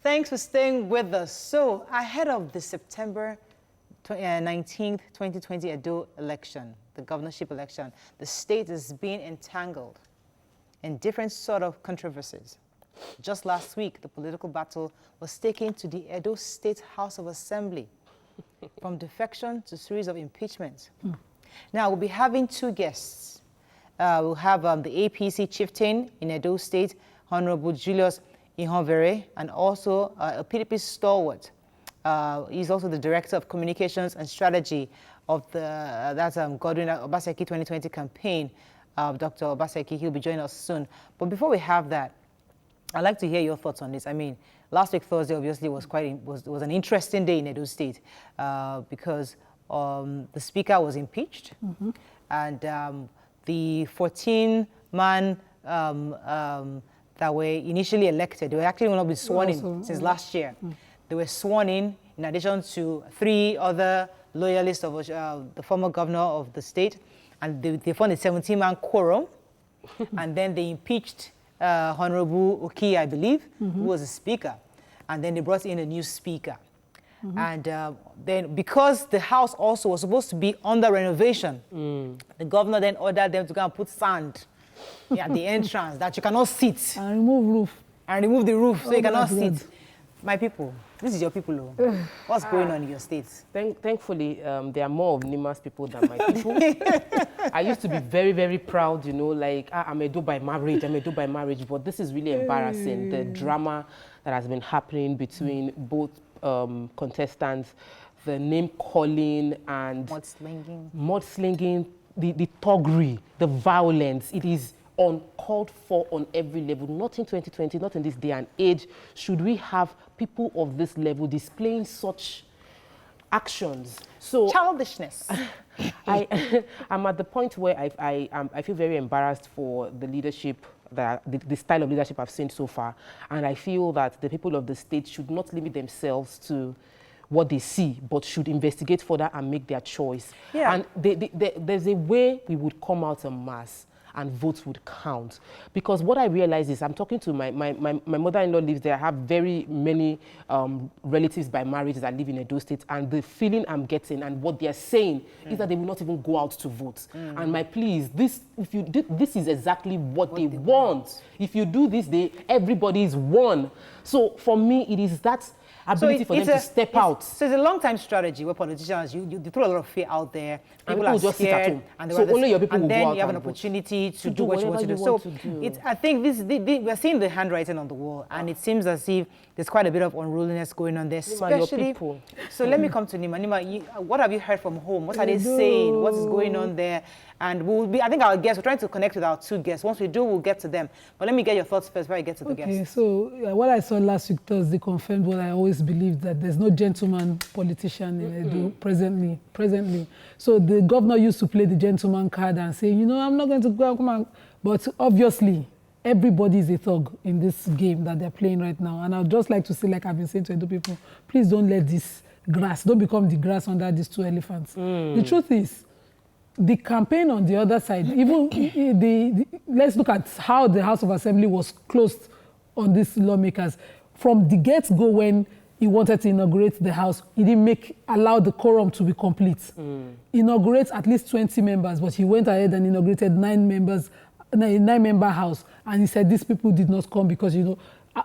Thanks for staying with us. So, ahead of the September 19th, 2020 Edo election, the governorship election, the state is being entangled in different sort of controversies. Just last week, the political battle was taken to the Edo State House of Assembly, from defection to series of impeachments. Now, we'll be having two guests. We'll have the APC chieftain in Edo State, Honourable Julius Ihonvbere, and also a PDP stalwart. He's also the Director of Communications and Strategy of the Godwin Obaseki 2020 campaign. Dr. Obaseki, he'll be joining us soon. But before we have that, I'd like to hear your thoughts on this. I mean, last week Thursday obviously was was an interesting day in Edo State because the Speaker was impeached, and the 14-man that were initially elected, they were actually not been sworn in since last year. They were sworn in addition to 3 other loyalists of the former governor of the state, and they formed a 17-man quorum, and then they impeached Honourable Oki, I believe, who was the speaker, and then they brought in a new speaker. And then because the house also was supposed to be under renovation, the governor then ordered them to go and put sand at the entrance that you cannot sit. And remove roof. And remove the roof so you cannot sit. My people, this is your people. What's going on in your state? Thankfully, there are more of Nima's people than my people. I used to be very, very proud, you know, like, I'm Edo by marriage, but this is really embarrassing, the drama that has been happening between both contestants, the name-calling and mudslinging, the thuggery, the violence. It is uncalled for on every level. Not in 2020, not in this day and age, should we have people of this level displaying such actions. So childishness. I'm at the point where I feel very embarrassed for the leadership, the style of leadership I've seen so far, and I feel that the people of the state should not limit themselves to what they see, but should investigate further and make their choice. Yeah. And there's a way we would come out en masse and votes would count. Because what I realize is, I'm talking to my mother-in-law lives there. I have very many relatives by marriage that live in Edo State, and the feeling I'm getting and what they're saying is that they will not even go out to vote. And my plea is, this is exactly what they want. If you do this, everybody is won. So for me, it is that ability for them to step out. So it's a long-time strategy where politicians, you throw a lot of fear out there. People are just scared, sit at home. And so only your people will and go then out you have an and opportunity to do what you want to do. So I think we're seeing the handwriting on the wall, and it seems as if there's quite a bit of unruliness going on there, especially. So let me come to Nima. Nima, what have you heard from home? What are they saying? What is going on there? And I think our guests, we're trying to connect with our 2 guests. Once we do, we'll get to them. But let me get your thoughts first before I get to the guests. Okay, so what I saw last week Thursday confirmed what I always believed, that there's no gentleman politician in Edo presently. So the governor used to play the gentleman card and say, you know, I'm not going to go, come on. But obviously, everybody is a thug in this game that they're playing right now. And I'd just like to say, like I've been saying to Edo people, please don't let this grass, don't become the grass under these 2 elephants. The truth is, the campaign on the other side, even let's look at how the House of Assembly was closed on these lawmakers. From the get-go, when he wanted to inaugurate the House, he didn't allow the quorum to be complete. Inaugurate at least 20 members, but he went ahead and inaugurated 9-member House. And he said these people did not come because, you know,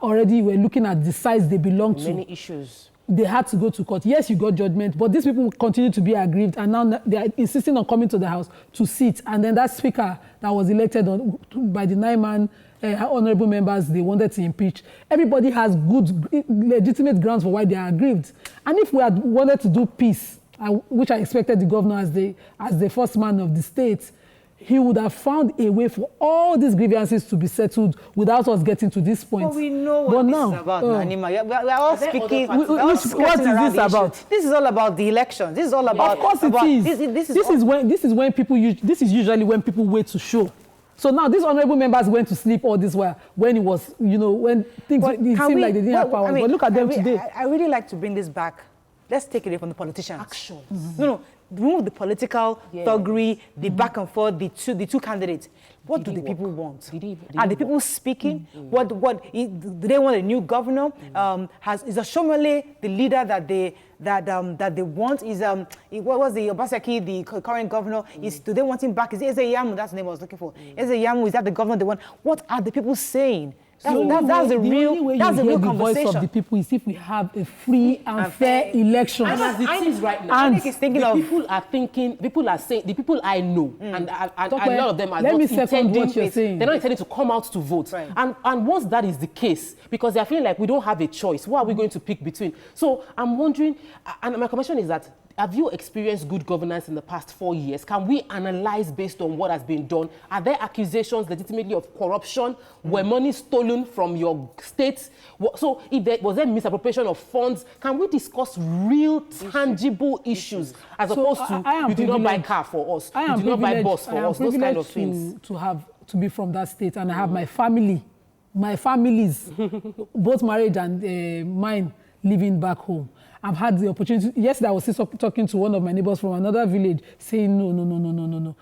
already we're looking at the size they belong to. Many issues. They had to go to court. Yes, you got judgment, but these people continue to be aggrieved, and now they are insisting on coming to the House to sit. And then that speaker that was elected by the 9-man honourable members, they wanted to impeach. Everybody has good, legitimate grounds for why they are aggrieved. And if we had wanted to do peace, which I expected the governor as the first man of the state, he would have found a way for all these grievances to be settled without us getting to this point. But we know what this is about, Nanima. We're all speaking. What is this about? This is all about the elections. This is all about. Of course it is. This is usually when people wait to show. So now these honourable members went to sleep all this while when it was, you know, when things seemed like they didn't have power. But look at them today. I really like to bring this back. Let's take it away from the politicians. Action. No. Remove the political thuggery, the back and forth, the two candidates. What do the people want? Did Are the people speaking? Do they want a new governor? Is Ashomole the leader that they want? What was the Obaseki, the current governor? Do they want him back? Is Eze Yamu? That's the name I was looking for. Eze Yamu, is that the governor they want? What are the people saying? That's the real conversation. Voice of the people is if we have a free and fair election. And as it is right now, people are saying, the people I know, and a lot of them are not intending, they're not intending to come out to vote. Right. And once that is the case, because they're feeling like we don't have a choice, what are we going to pick between? So I'm wondering, and my question is that, have you experienced good governance in the past 4 years? Can we analyze based on what has been done? Are there accusations legitimately of corruption? Were money stolen from your state? So if was there misappropriation of funds? Can we discuss real, tangible issues as opposed to you did not buy car for us, you did not buy bus for us, those kind of things? To be from that state, and I have my families, both married and mine, living back home. I've had the opportunity. Yesterday, I was talking to one of my neighbors from another village, saying, no.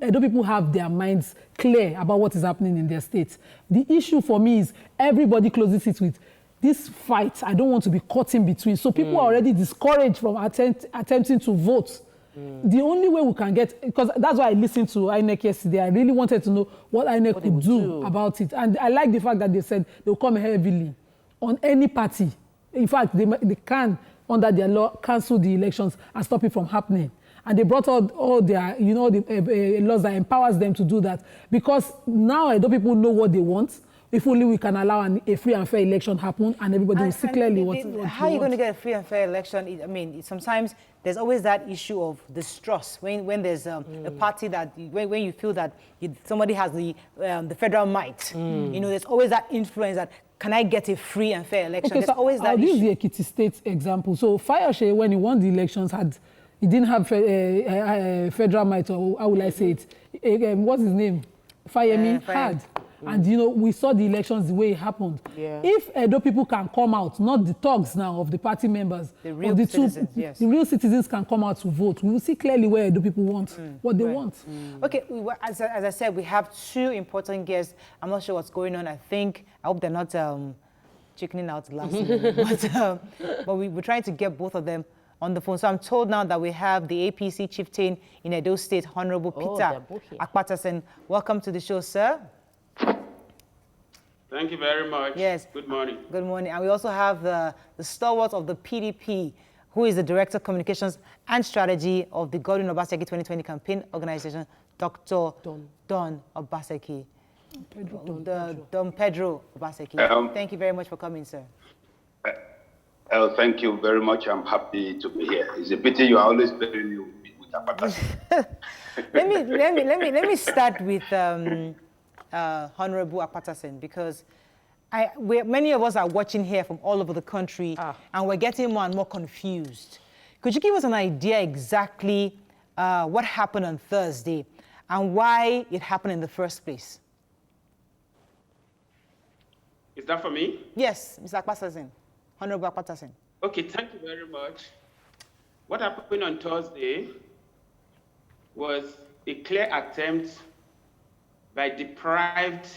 Edo people have their minds clear about what is happening in their states. The issue for me is everybody closes it with this fight. I don't want to be caught in between. So people are already discouraged from attempting to vote. The only way we can get, because that's why I listened to INEC yesterday. I really wanted to know what INEC could do about it. And I like the fact that they said they'll come heavily on any party. In fact, they can, under their law, cancel the elections and stop it from happening. And they brought all their, the laws that empowers them to do that. Because now I know people know what they want. If only we can allow a free and fair election happen and everybody will see clearly what how are you going to get a free and fair election? I mean, sometimes there's always that issue of distrust when there's a party that, when you feel that somebody has the federal might. There's always that influence that, can I get a free and fair election? Okay, there's always that issue. This is the Ekiti State example. So Fayose, when he won the elections, he didn't have federal might, or how will I say it? What's his name? Fayemi had. And, we saw the elections the way it happened. Yeah. If Edo people can come out, not the thugs now of the party members, the real citizens, yes. The real citizens can come out to vote. We will see clearly where Edo people want, what they want. Okay, as I said, we have two important guests. I'm not sure what's going on. I hope they're not chickening out last minute. But we're trying to get both of them on the phone. So I'm told now that we have the APC chieftain in Edo State, Honourable Peter Akpatason. Welcome to the show, sir. Thank you very much. Yes. Good morning. Good morning. And we also have the stalwart of the PDP, who is the Director of Communications and Strategy of the Godwin Obaseki 2020 campaign organization, Dr. Don Obaseki. Don Pedro Obaseki. Thank you very much for coming, sir. Thank you very much. I'm happy to be here. It's a pity you are always very new with Akpatason. let me start with Honourable Akpatason, because many of us are watching here from all over the country, and we're getting more and more confused. Could you give us an idea exactly what happened on Thursday and why it happened in the first place? Is that for me? Yes, Mr. Akpatason. Honourable Akpatason. Okay, thank you very much. What happened on Thursday was a clear attempt by deprived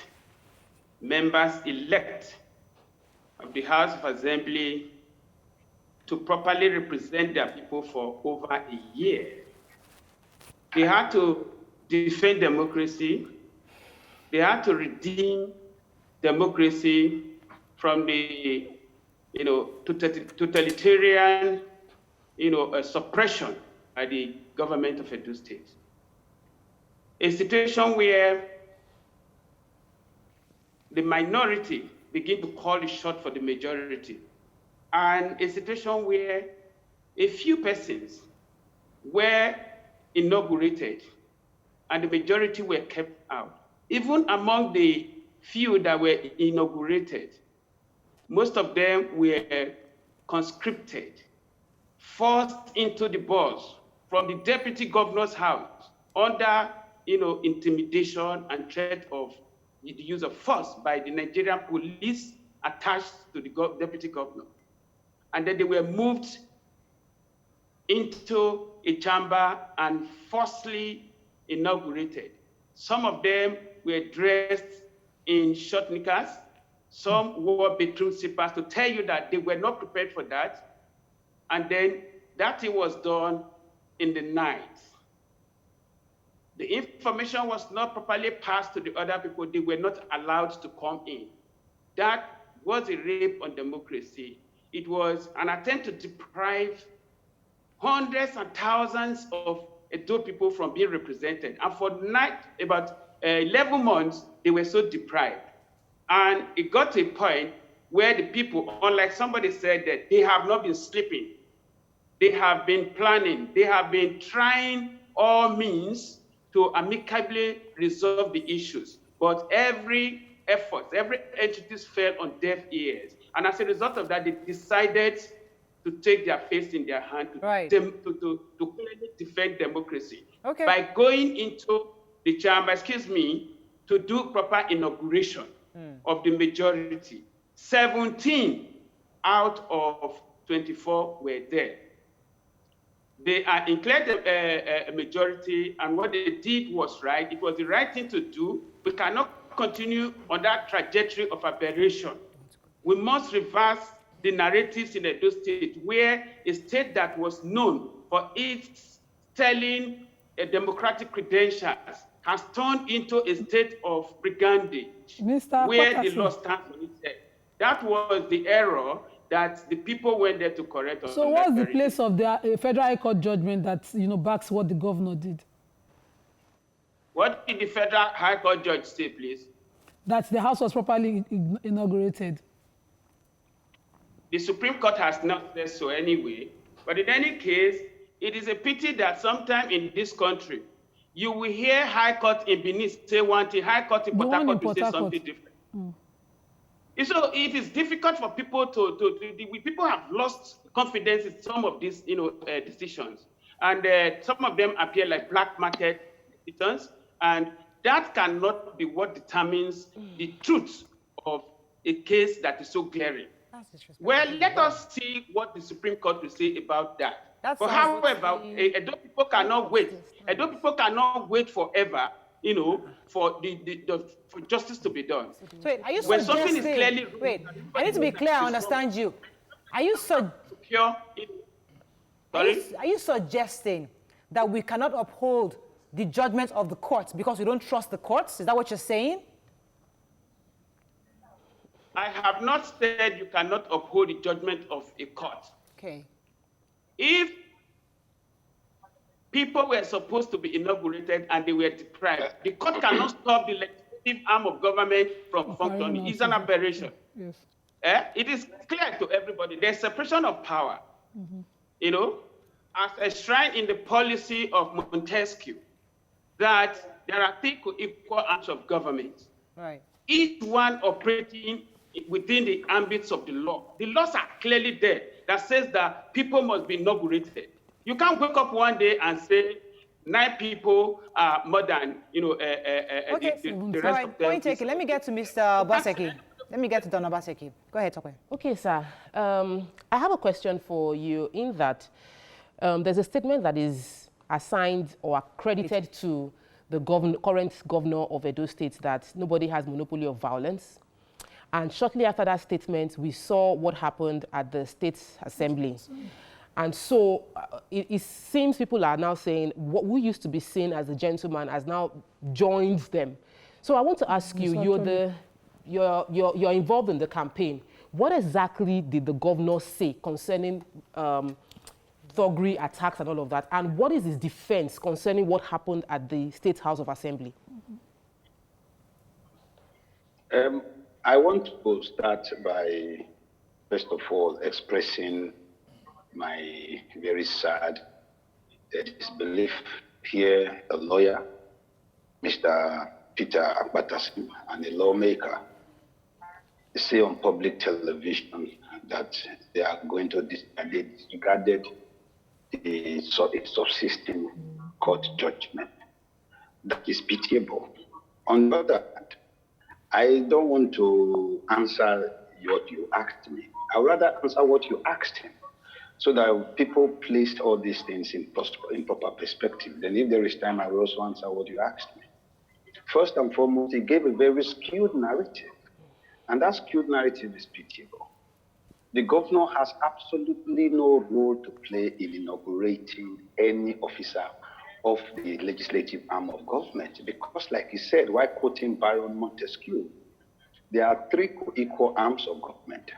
members-elect of the House of Assembly to properly represent their people for over a year. They had to defend democracy. They had to redeem democracy from the totalitarian suppression by the government of Edo State. A situation where the minority begin to call the shot for the majority, and a situation where a few persons were inaugurated and the majority were kept out. Even among the few that were inaugurated, most of them were conscripted, forced into the bus from the deputy governor's house under intimidation and threat of the use of force by the Nigerian police attached to the deputy governor. And then they were moved into a chamber and forcibly inaugurated. Some of them were dressed in short knickers. Some wore bedroom slippers to tell you that they were not prepared for that. And then that thing was done in the night. The information was not properly passed to the other people. They were not allowed to come in. That was a rape on democracy. It was an attempt to deprive hundreds and thousands of Edo people from being represented. And for about 11 months, they were so deprived. And it got to a point where the people, unlike somebody said, that they have not been sleeping. They have been planning. They have been trying all means to amicably resolve the issues. But every effort, every entity fell on deaf ears. And as a result of that, they decided to take their face in their hand to clearly defend democracy. Okay. By going into the chamber, to do proper inauguration of the majority. 17 out of 24 were there. They are declared a majority, and what they did was right. It was the right thing to do. We cannot continue on that trajectory of aberration. We must reverse the narratives in Edo State, where a state that was known for its telling democratic credentials has turned into a state of brigandage, where the law stands on its head. That was the error that the people went there to correct. So what's the place of the Federal High Court judgment that backs what the governor did? What did the Federal High Court judge say, please? That the house was properly inaugurated. The Supreme Court has not said so anyway. But in any case, it is a pity that sometime in this country, you will hear High Court in Benin say one thing, High Court in Port Harcourt will say something different. So it is difficult for people people have lost confidence in some of these, decisions. And some of them appear like black market decisions. And that cannot be what determines the truth of a case that is so glaring. Well, let us see what the Supreme Court will say about that. But however, Edo people cannot wait. Edo people cannot wait forever, for for justice to be done. So wait, are you when suggesting, something is clearly wait, I need to be clear, I understand you. Are you suggesting that we cannot uphold the judgment of the courts because we don't trust the courts? Is that what you're saying? I have not said you cannot uphold the judgment of a court. Okay. If people were supposed to be inaugurated and they were deprived, the court cannot stop the legislative arm of government from functioning. It's an aberration. Yes. It is clear to everybody. There's separation of power. As enshrined in the policy of Montesquieu, that there are three equal arms of government. Right. Each one operating within the ambits of the law. The laws are clearly there that says that people must be inaugurated. You can't wake up one day and say 9 people are more than okay. the rest of them. Point taken. Let me get to Mr. Obaseki. Let me get to Don Obaseki. Go ahead, Tokwe. Okay, sir. I have a question for you in that there's a statement that is assigned or accredited to the current governor of Edo State that nobody has monopoly of violence. And shortly after that statement, we saw what happened at the State Assembly. And so it seems people are now saying what we used to be seen as a gentleman has now joined them. So I want to ask you, you're involved in the campaign. What exactly did the governor say concerning thuggery, attacks and all of that? And what is his defense concerning what happened at the State House of Assembly? I want to start by, first of all, expressing my very sad disbelief here, a lawyer, Mr. Peter Akpatason, and a lawmaker, say on public television that they are going to they disregarded the subsisting court judgment. That is pitiable. On the other hand, I don't want to answer what you asked me. I would rather answer what you asked him, so that people placed all these things in proper perspective. Then if there is time, I will also answer what you asked me. First and foremost, he gave a very skewed narrative, and that skewed narrative is pitiable. The governor has absolutely no role to play in inaugurating any officer of the legislative arm of government, because, like he said, while quoting Baron Montesquieu, there are three equal arms of government.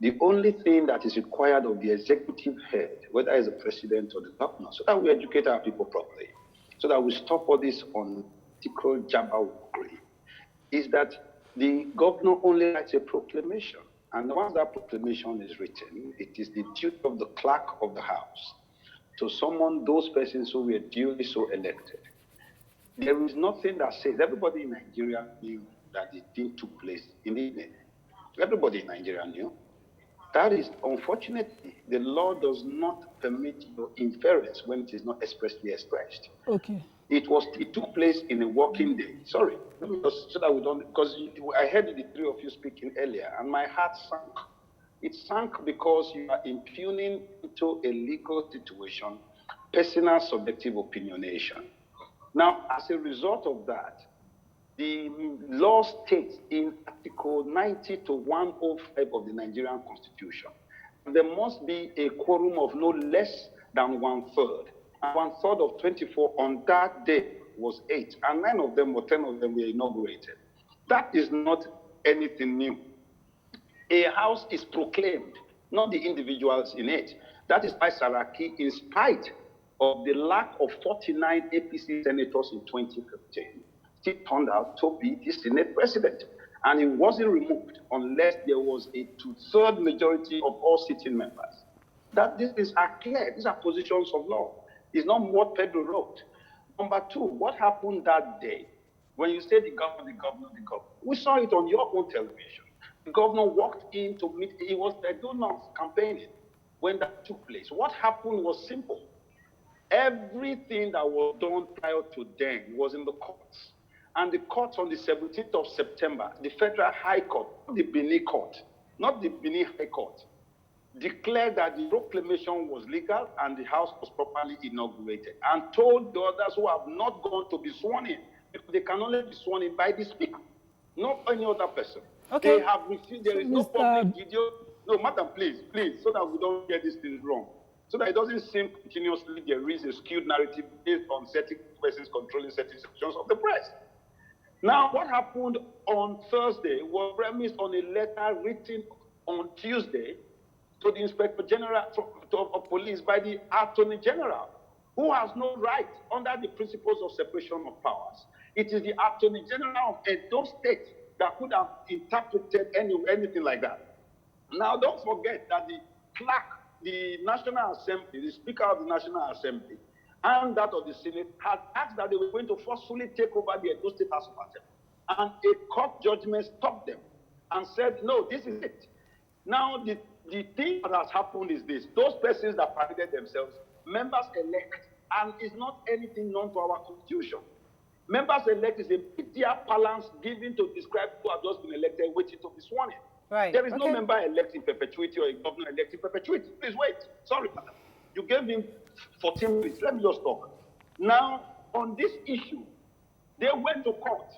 The only thing that is required of the executive head, whether it's the president or the governor, so that we educate our people properly, so that we stop all this political jabberwocky, is that the governor only writes a proclamation. And once that proclamation is written, it is the duty of the clerk of the house to summon those persons who were duly so elected. There is nothing that says, everybody in Nigeria knew that the thing took place in the evening. Everybody in Nigeria knew. That is, unfortunately, the law does not permit your inference when it is not expressly expressed. Okay. It took place in a working day. Sorry, let me just, so that we don't, because I heard the three of you speaking earlier, and my heart sank. It sank because you are impugning into a legal situation personal subjective opinionation. Now, as a result of that, the law states in Article 90 to 105 of the Nigerian Constitution, there must be a quorum of no less than 1/3. And 1/3 of 24 on that day was 8, and 9 of them or 10 of them were inaugurated. That is not anything new. A house is proclaimed, not the individuals in it. That is why Saraki, in spite of the lack of 49 APC senators in 2015, still turned out to be the Senate president. And he wasn't removed unless there was a 2/3 majority of all sitting members. That these are clear. These are positions of law. It's not what Pedro wrote. Number two, what happened that day when you said the governor, the governor, the governor? We saw it on your own television. The governor walked in to meet, he was not campaigning when that took place. What happened was simple. Everything that was done prior to then was in the courts. And the court on the 17th of September, the Federal High Court, not the Benin Court, not the Benin High Court, declared that the proclamation was legal and the house was properly inaugurated, and told the others who have not gone to be sworn in, because they can only be sworn in by the speaker, not any other person. Okay. They have refused, there is no public video. No, madam, please, so that we don't get these things wrong. So that it doesn't seem continuously there is a skewed narrative based on certain persons controlling certain sections of the press. Now, what happened on Thursday was premised on a letter written on Tuesday to the Inspector General of Police by the Attorney General, who has no right under the principles of separation of powers. It is the Attorney General of Edo State that could have interpreted anything like that. Now, don't forget that the clerk, the National Assembly, the Speaker of the National Assembly, and that of the Senate had asked that they were going to forcefully take over the Edo State House of Assembly. And a court judgment stopped them and said, no, this is it. Now, the thing that has happened is this. Those persons that paraded themselves, members elect, and is not anything known to our constitution. Members elect is a media balance given to describe who have just been elected, waiting to be sworn in. Right. There is no member elect in perpetuity or a governor elect in perpetuity. Please wait. Sorry, madam. You gave him 14 minutes. Let me just talk. Now, on this issue, they went to court,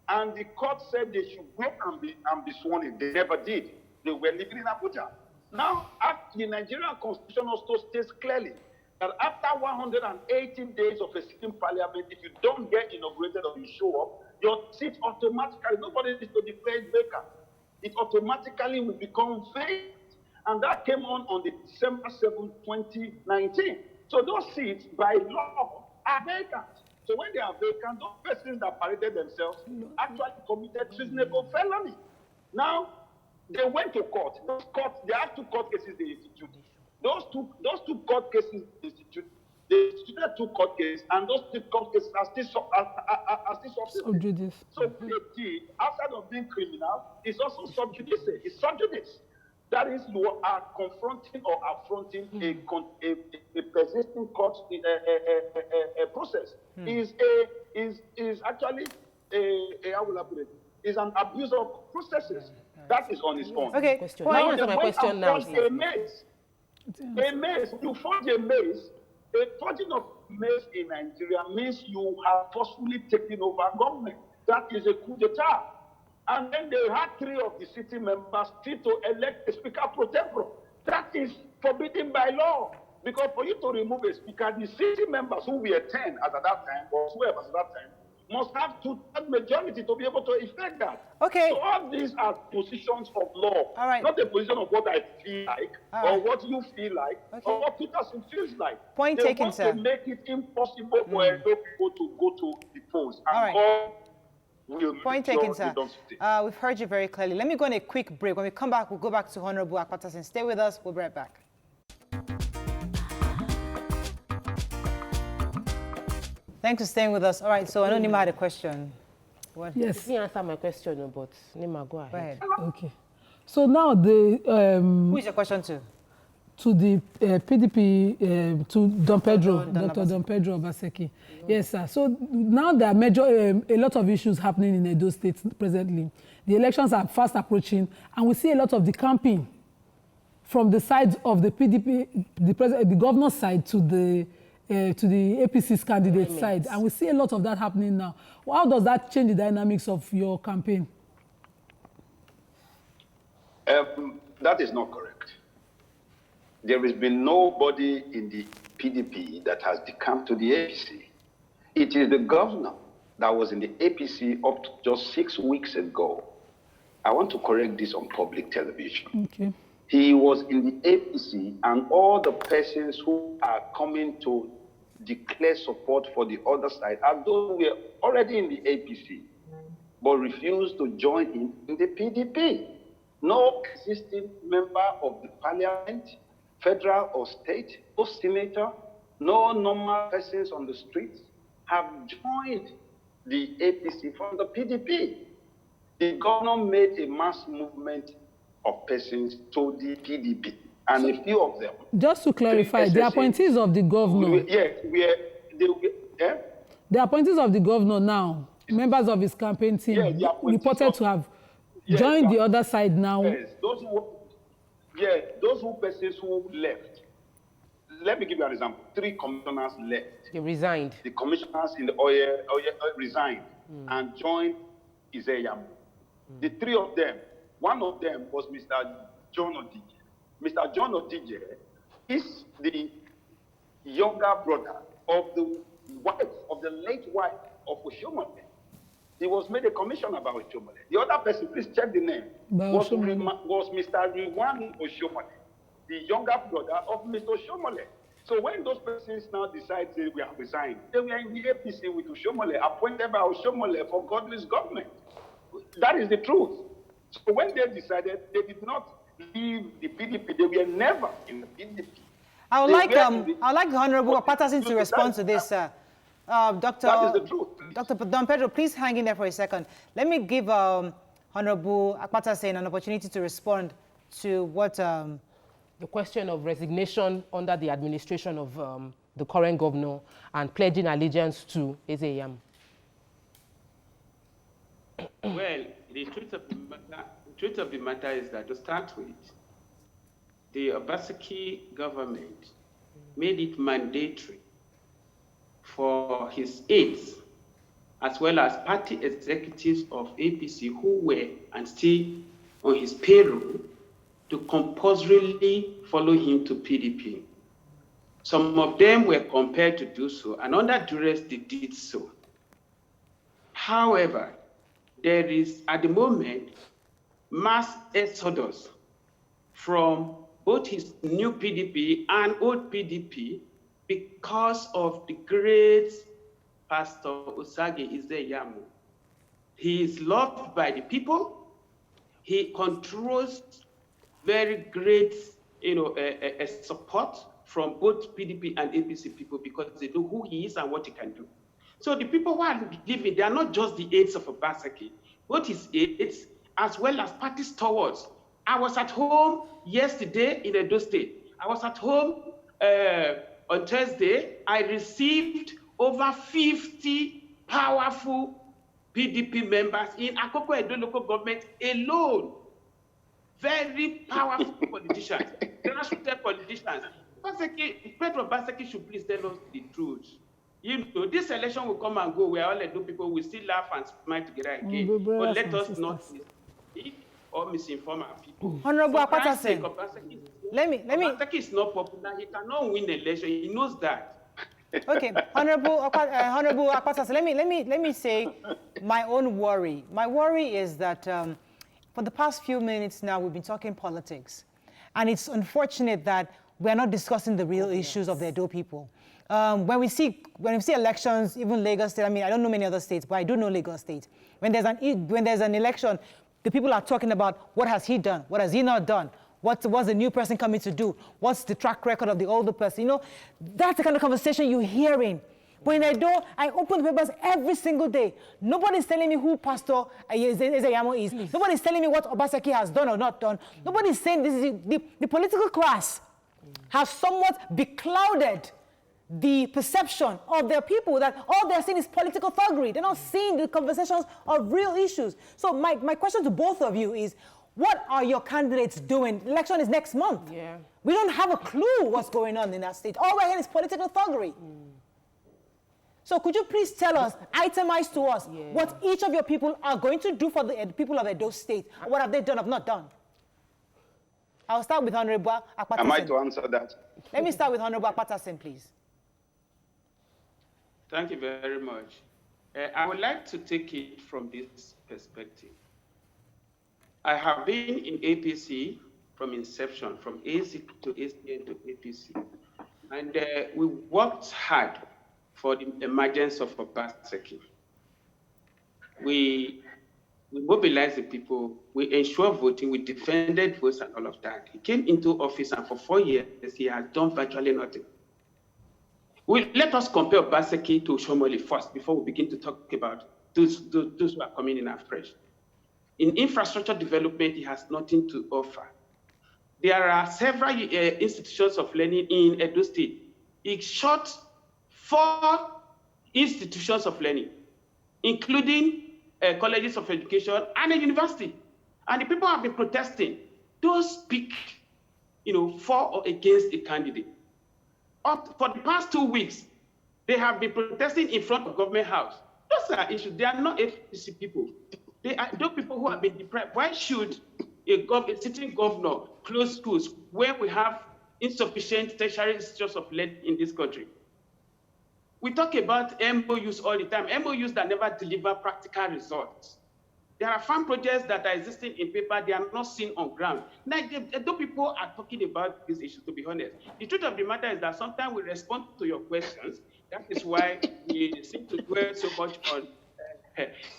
and the court said they should go and be sworn in. They never did. They were living in Abuja. Now, the Nigerian Constitution also states clearly that after 180 days of a sitting parliament, if you don't get inaugurated or you show up, your seat automatically, nobody needs to declare it vacant. It automatically will become vacant. And that came on the December 7, 2019. So those seats, by law, are vacant. So when they are vacant, those persons that paraded themselves actually committed treasonable felony. Now, they went to court. Those courts, they have 2 court cases they instituted. Those two court cases they instituted 2 court cases, and those 2 court cases are still sub judice. So what they did, outside of being criminal, is also sub judice. It's sub judice. That is, you are confronting or affronting a persisting court process. Is actually how will I put it? Is an abuse of processes. That is on its own. Okay. Now, answer my question now. A maze. You forge a maze. A forging of maze in Nigeria means you have forcefully taken over government. that is a coup d'etat. And then they had 3 of the city members still to elect a speaker pro tempore. That is forbidden by law. Because for you to remove a speaker, the city members who were 10 at that time, or whoever at that time, must have 2/3 majority to be able to effect that. Okay. So all these are positions of law, All right. not a position of what I feel like, All or right. what you feel like, Okay. or what Peterson feels like. Point they taken, want sir. to make it impossible for Edo people to go to the polls. And All right. God will make Point sure taken, they sir. don't stay. We've heard you very clearly. Let me go on a quick break. When we come back, we'll go back to Honourable Akpatason. Stay with us. We'll be right back. Thanks for staying with us. All right, so I know Nima had a question. What? Yes. You answer my question, but Nima, go ahead. Go ahead. Okay. So now the Who is your question to? to the PDP, to Don Pedro, Don Dr. Obaseki. Don Pedro Obaseki. Yes, sir. So now there are a lot of issues happening in Edo State presently. The elections are fast approaching, and we see a lot of the campaign from the side of the PDP, the governor's side to the APC's candidate side, and we see a lot of that happening now. How does that change the dynamics of your campaign? That is not correct. There has been nobody in the PDP that has decamped to the APC. It is the governor that was in the APC up to just 6 weeks ago. I want to correct this on public television. Okay. He was in the APC, and all the persons who are coming to declare support for the other side are those who were already in the APC, but refused to join him in the PDP. No existing member of the parliament, federal or state, no senator, no normal persons on the streets have joined the APC from the PDP. The governor made a mass movement of persons to the PDP, and a few of them. Just to clarify, the appointees of the governor. The appointees of the governor now, members of his campaign team, reported to have joined the other side now. Yes, those who persons who left. Let me give you an example. 3 commissioners left. They resigned. The commissioners in the oil resigned and joined Izeyamu. The 3 of them, one of them was Mr. John Odige. Mr. John Odige is the younger brother of the wife, of the late wife of Oshomole. He was made a commissioner by Oshomole. The other person, please check the name, was Mr. Riwan Oshomole, the younger brother of Mr. Oshomole. So when those persons now decide we have resigned, they were in the APC with Oshomole, appointed by Oshomole for Godwin's government. That is the truth. So when they decided, they did not leave the PDP. They were never in the PDP. I would like the Honourable Akpatason to respond to this, sir. That is the truth. Dr. Don Pedro, please hang in there for a second. Let me give Honourable Akpatason an opportunity to respond to what... The question of resignation under the administration of the current governor and pledging allegiance to Ezeyam. Well, the truth of the matter is that to start with, the Obaseki government made it mandatory for his aides, as well as party executives of APC who were and still on his payroll, to compulsorily follow him to PDP. Some of them were compelled to do so, and under duress they did so. However, there is, at the moment, mass exodus from both his new PDP and old PDP because of the great Pastor Osage Izeyamu. He is loved by the people. He controls very great, support from both PDP and APC people because they know who he is and what he can do. So the people who are living, they are not just the aides of Obaseki, both his aides as well as party stalwarts. I was at home yesterday in Edo State. I was at home on Thursday. I received over 50 powerful PDP members in Akoko Edo local government alone. Very powerful politicians, grassroots politicians. Pedro Obaseki should please tell us the truth. You know, this election will come and go where all Edo people will still laugh and smile together again. But let us not mislead or misinform our people. Honourable Akpatason, Obaseki is not popular. He cannot win the election. He knows that. Okay, Honourable Akpatason, let me say my own worry. My worry is that for the past few minutes now, we've been talking politics. And it's unfortunate that we're not discussing the real issues of the Edo people. When we see elections, even Lagos State, I mean, I don't know many other states, but I do know Lagos State. When there's an election, the people are talking about what has he done, what has he not done, what's the new person coming to do, what's the track record of the older person. You know, that's the kind of conversation you're hearing. But in Edo, I open the papers every single day. Nobody's telling me who Pastor Ezeyamo is. Please. Nobody's telling me what Obaseki has done or not done. Nobody's saying this is the political class has somewhat beclouded the perception of their people that all they're seeing is political thuggery. They're not seeing the conversations of real issues. So my question to both of you is, what are your candidates doing? The election is next month. Yeah. We don't have a clue what's going on in that state. All we're hearing is political thuggery. So could you please tell us, itemize to us, what each of your people are going to do for the people of Edo State? What have they done or not done? I'll start with Honourable Akpatason. Am I to answer that? Let me start with Honourable Akpatason, please. Thank you very much. I would like to take it from this perspective. I have been in APC from inception, from AC to ACN to APC. And we worked hard for the emergence of Obaseki. We mobilized the people, we ensured voting, we defended votes and all of that. He came into office and for 4 years, he has done virtually nothing. Let us compare Obaseki to Shomoli first before we begin to talk about those who are coming in afresh. In infrastructure development, he has nothing to offer. There are several institutions of learning in Edo State. He shut 4 institutions of learning, including colleges of education and a university. And the people have been protesting. Don't speak, for or against a candidate. For the past 2 weeks, they have been protesting in front of Government House. Those are issues. They are not APC people. They are those people who have been deprived. Why should a sitting governor close schools when we have insufficient tertiary institutions of learning in this country? We talk about MOUs all the time, MOUs that never deliver practical results. There are farm projects that are existing in paper, they are not seen on ground. Now, though people are talking about these issues, to be honest, the truth of the matter is that sometimes we respond to your questions. That is why we seem to dwell so much on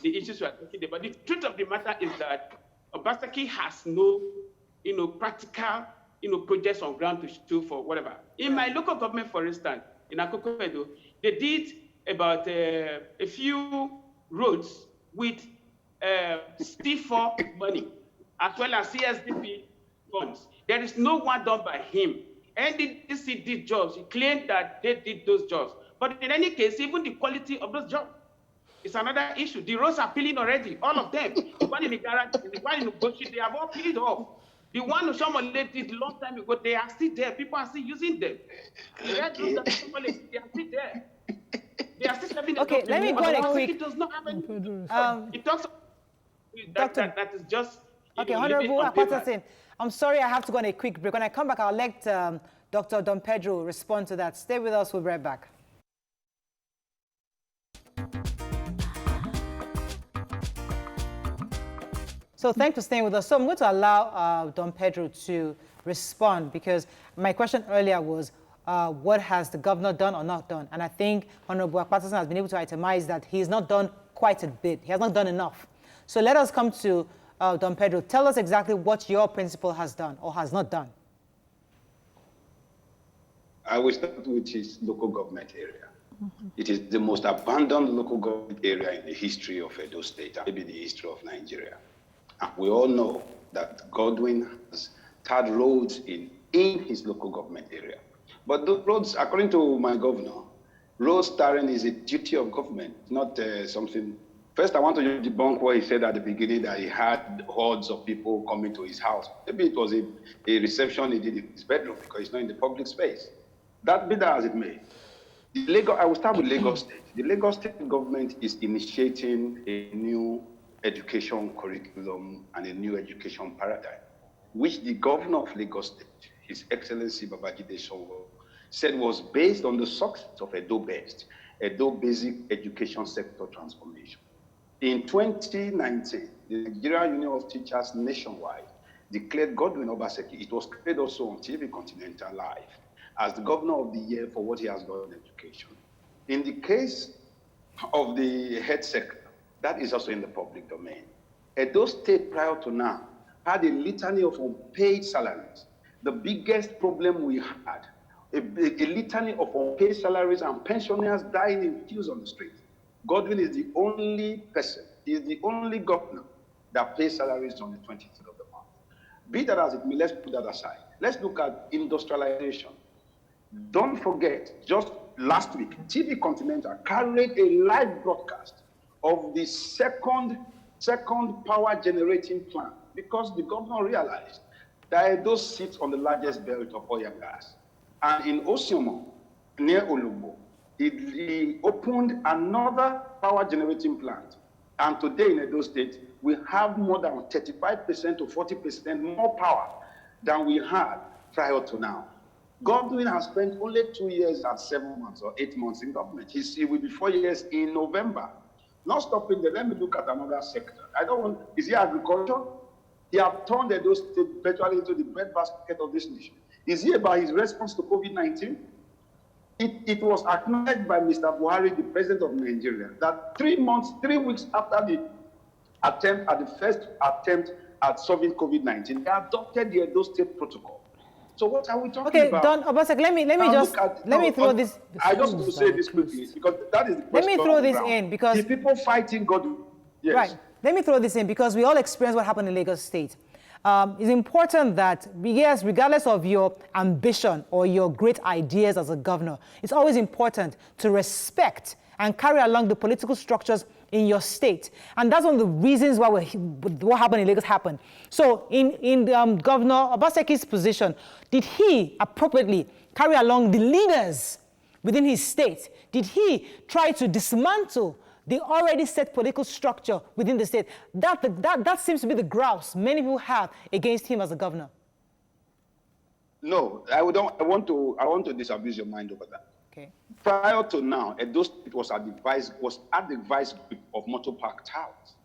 the issues we are talking about. The truth of the matter is that Obaseki has no, practical, projects on ground to show for whatever. In my local government, for instance, in Akoko Edo, they did about a few roads with C4 money, as well as CSDP funds. There is no one done by him. NDDC did jobs. He claimed that they did those jobs. But in any case, even the quality of those jobs is another issue. The roads are peeling already, all of them. The one in the garage, the one in the bush, they have all peeled off. The one who someone did a long time ago, they are still there. People are still using them. The red roads that someone they are still there. They are still serving the Okay, let me go on a quick. It does not have any. It talks that is just. Okay, Honourable Akpatason, I'm sorry I have to go on a quick break. When I come back, I'll let Dr. Don Pedro respond to that. Stay with us, we'll be right back. So thanks for staying with us. So I'm going to allow Don Pedro to respond because my question earlier was, what has the governor done or not done? And I think Honourable Akpatason has been able to itemize that he's not done quite a bit. He has not done enough. So let us come to Don Pedro. Tell us exactly what your principal has done or has not done. I will start with his local government area. It is the most abandoned local government area in the history of Edo State, and maybe the history of Nigeria. And we all know that Godwin has tarred roads in his local government area. But the roads, according to my governor, road tarring is a duty of government, not something. First, I want to debunk what he said at the beginning, that he had hordes of people coming to his house. Maybe it was a reception he did in his bedroom because it's not in the public space. That be that as it may. I will start with Lagos State. The Lagos State government is initiating a new education curriculum and a new education paradigm, which the governor of Lagos State, His Excellency Babajide Sanwo-Olu, said was based on the success of Edo Basic Education Sector Transformation. In 2019, the Nigerian Union of Teachers nationwide declared Godwin Obaseki, it was played also on TV Continental Live, as the governor of the year for what he has done in education. In the case of the health sector, that is also in the public domain. Edo State prior to now had a litany of unpaid salaries. The biggest problem we had, a litany of unpaid salaries and pensioners dying in queues on the street. Godwin is the only person, he is the only governor that pays salaries on the 23rd of the month. Be that as it may, let's put that aside. Let's look at industrialization. Don't forget, just last week, TV Continental carried a live broadcast of the second power generating plant because the governor realized that Edo sits on the largest belt of oil and gas. And in Osiomo, near Olugbo, he opened another power generating plant. And today in Edo State, we have more than 35% to 40% more power than we had prior to now. Godwin has spent only 2 years and 7 months or 8 months in government. He will be 4 years in November. Not stopping there, let me look at another sector. Is he agriculture? He has turned Edo State virtually into the breadbasket of this nation. Is he about his response to COVID-19? It was acknowledged by Mr. Buhari, the president of Nigeria, that 3 weeks after the first attempt at solving COVID-19, they adopted the Edo State protocol. So what are we talking about? Okay, Don Obaseki, let me throw this. I just want to say this quickly because that is the question. Let me throw this in because the people fighting Godwin. Yes. Right. Let me throw this in because we all experience what happened in Lagos State. It's important that, yes, regardless of your ambition or your great ideas as a governor, it's always important to respect and carry along the political structures in your state. And that's one of the reasons why what happened in Lagos happened. So in Governor Obaseki's position, did he appropriately carry along the leaders within his state? Did he try to dismantle the already set political structure within the state? That seems to be the grouse many people have against him as a governor. No, I want to disabuse your mind over that. Okay. Prior to now, Edo State was at the vice grip of Motor Park Towers.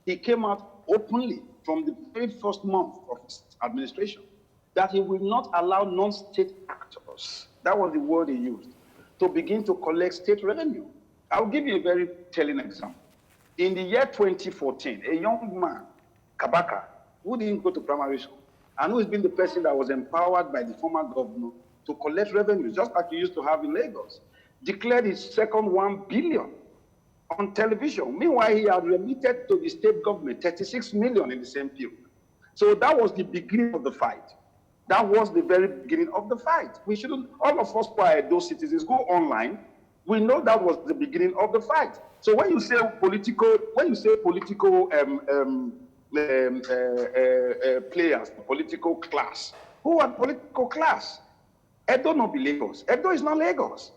He came out openly from the very first month of his administration that he will not allow non-state actors, that was the word he used, to begin to collect state revenue. I'll give you a very telling example. In the year 2014, a young man, Kabaka, who didn't go to primary school, and who has been the person that was empowered by the former governor to collect revenue, just like he used to have in Lagos, declared his second 1 billion on television. Meanwhile, he had remitted to the state government 36 million in the same period. So that was the beginning of the fight. That was the very beginning of the fight. We shouldn't, all of us who are those citizens, go online. We know that was the beginning of the fight. So when you say political, players, political class, who are political class? Edo not be Lagos. Edo is not Lagos.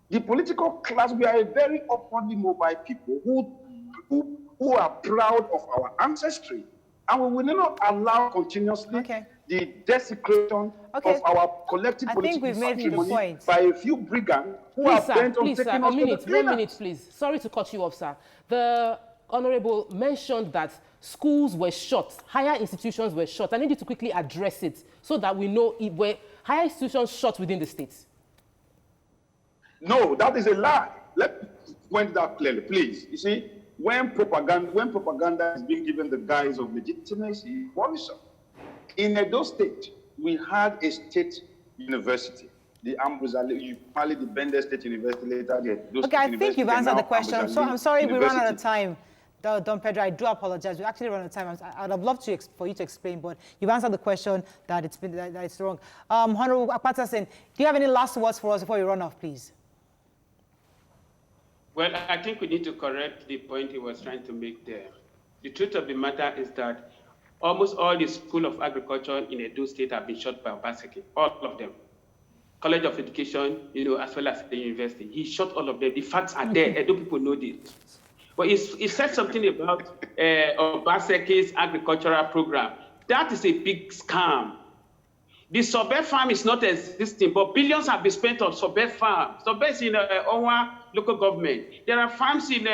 The political class, we are a very upwardly mobile people who are proud of our ancestry. And we will not allow continuously the desecration of our collective political patrimony by a few brigands who are bent on taking us to the players. 1 minute, please. Sorry to cut you off, sir. The Honourable mentioned that schools were shut, higher institutions were shut. I need you to quickly address it so that we know if were higher institutions shut within the states. No, that is a lie. Let me point that clearly, please. You see, when propaganda is being given the guise of legitimacy, worrisome. In Edo State, we had a state university, the the Bender State University, later the Edo State I think you've answered the question. So I'm sorry we ran out of time. Don Pedro, I do apologize. We actually ran out of time. I'd have loved for you to explain, but you've answered the question that it's wrong. Honourable Akpatason, do you have any last words for us before you run off, please? Well, I think we need to correct the point he was trying to make there. The truth of the matter is that almost all the School of Agriculture in Edo State have been shut by Obaseki, all of them. College of Education, as well as the university. He shot all of them. The facts are there. Edo people know this. But he said something about Obaseki's agricultural program. That is a big scam. The Sobe farm is not existing, but billions have been spent on Sobe farm. Sobe is in Onwa local government. There are farms in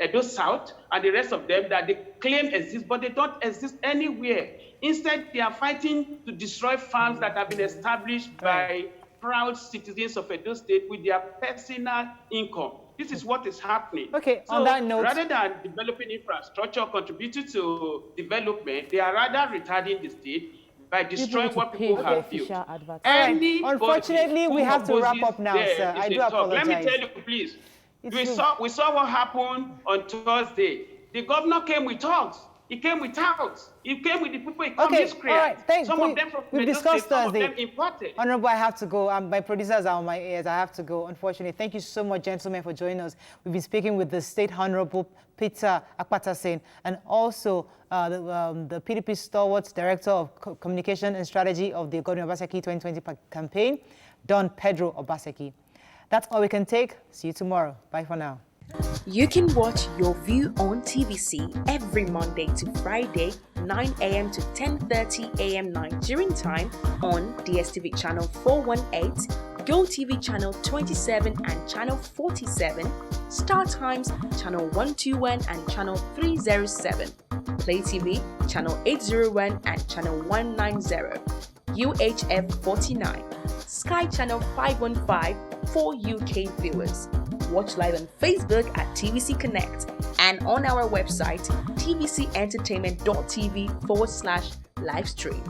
Edo South and the rest of them that they claim exist, but they don't exist anywhere. Instead, they are fighting to destroy farms that have been established by proud citizens of Edo State with their personal income. This is what is happening. Okay, so on that note, rather than developing infrastructure, contributing to development, they are rather retarding the state by destroying what people have built. Unfortunately, we have to wrap up now, sir. I do apologize. Let me tell you, please. We saw what happened on Thursday. The governor came with talks. He came with touts. He came with the people he called miscreants. All right, thanks. Some of them from we discussed State, some Thursday. of them imported. Honourable, I have to go. My producers are on my ears. I have to go, unfortunately. Thank you so much, gentlemen, for joining us. We've been speaking with the State Honourable Peter Akpatason and also the PDP Stalwart Director of Communication and Strategy of the Godwin Obaseki 2020 campaign, Don Pedro Obaseki. That's all we can take. See you tomorrow. Bye for now. You can watch Your View on TVC every Monday to Friday, 9 a.m. to 10:30 a.m. Nigerian time on DSTV channel 418, GOTV channel 27 and channel 47, StarTimes channel 121 and channel 307, Play TV channel 801 and channel 190, UHF 49, Sky channel 515 for UK viewers. Watch live on Facebook at TVC Connect and on our website tvcentertainment.tv/livestream.